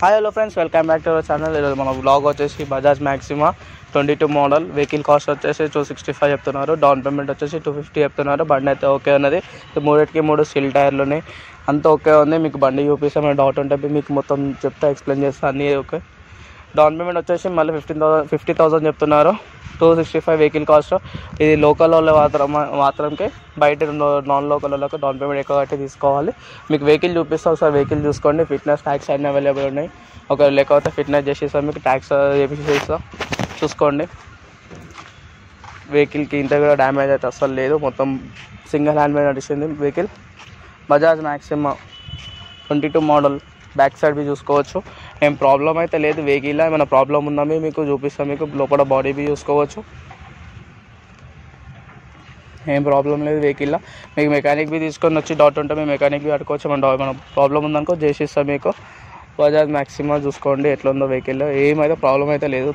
Hi hello friends, welcome back to our channel. ఈరోజు మన blog వచ్చేసి Bajaj Maxima 22 model. Vehicle cost వచ్చేసి 265 చెప్తున్నారు. డౌన్ పేమెంట్ వచ్చేసి 250 చెప్తున్నారు. బండి అయితే ఓకే ఉన్నది. మూడిటికి 3 స్టీల్ టైర్లు ఉన్నాయి. అంతా ఓకే ఉంది. మీకు బండి చూపిస్తాం. ఏమైనా డౌట్ ఉంటే మీకు మొత్తం చెప్తా, ఎక్స్ప్లెయిన్ చేస్తా. అన్నీ ఓకే. డౌన్ పేమెంట్ వచ్చేసి మళ్ళీ 50,000 చెప్తున్నారు. 265 వెహికల్ కాస్ట్. ఇది లోకల్ వాళ్ళు మాత్రంకే, బయట నాన్ లోకల్ వాళ్ళకి డౌన్ పేమెంట్ ఎక్కువ కట్టి తీసుకోవాలి. మీకు వెహికల్ చూపిస్తాం, ఒకసారి వెహికల్ చూసుకోండి. ఫిట్నెస్ ట్యాక్స్ అన్నీ అవైలబుల్ ఉన్నాయి. ఒకవేళ లేకపోతే ఫిట్నెస్ చేసేస్తాం, మీకు ట్యాక్స్ చేపిస్తాం, చూసుకోండి. వెహికల్కి ఇంత కూడా డ్యామేజ్ అయితే అస్సలు లేదు. మొత్తం సింగిల్ హ్యాండ్ మీద నడిచింది vehicle. Bajaj Maxima 22 model. Back side బి చూసుకోవచ్చు. ఏం ప్రాబ్లం అయితే లేదు. వెహికల్లో ఏమైనా ప్రాబ్లం ఉందా మీకు చూపిస్తాం. మీకు లోపల బాడీ బి చూసుకోవచ్చు. ఏం ప్రాబ్లం లేదు వెహికల్లో. మీకు మెకానిక్ బి తీసుకొని వచ్చి డౌట్ ఉంటే మేము మెకానిక్ బి అడుకోవచ్చు. మన ప్రాబ్లం ఉందనుకో చేసిస్తాం మీకు. బజాజ్ మ్యాక్సిమా చూసుకోండి ఎట్లా ఉందో వెహికల్లో. ఏమైతే ప్రాబ్లం అయితే లేదు.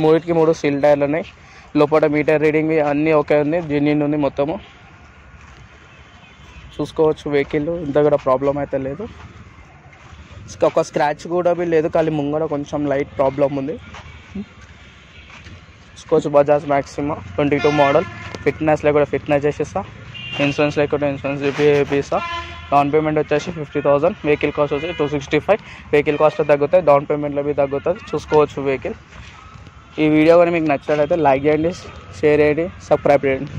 మూడిటికి 3 స్టీల్ టైర్లు ఉన్నాయి. లోపల మీటర్ రీడింగ్ అన్నీ ఓకే ఉంది. జెన్యూన్ ఉంది మొత్తము. చూసుకోవచ్చు వెహికల్. ఇంత కూడా ప్రాబ్లం అయితే లేదు. ఒక స్క్రాచ్ కూడా లేదు. కానీ ముంగడ కొంచెం లైట్ ప్రాబ్లం ఉంది. చూసుకోవచ్చు. Bajaj Maxima 22 model. ఫిట్నెస్లో కూడా ఫిట్నెస్ చేసేస్తా. ఇన్సూరెన్స్ లేకుండా ఇన్సూరెన్స్ చేపిస్తా. డౌన్ పేమెంట్ వచ్చేసి 50,000. వెహికల్ కాస్ట్ వచ్చి 265. వెహికల్ కాస్ట్లో తగ్గుతాయి, డౌన్ పేమెంట్లో బి తగ్గుతుంది. చూసుకోవచ్చు వెహికల్. ఈ వీడియో కానీ మీకు నచ్చినట్లయితే లైక్ చేయండి, షేర్ చేయండి, సబ్స్క్రైబ్ చేయండి.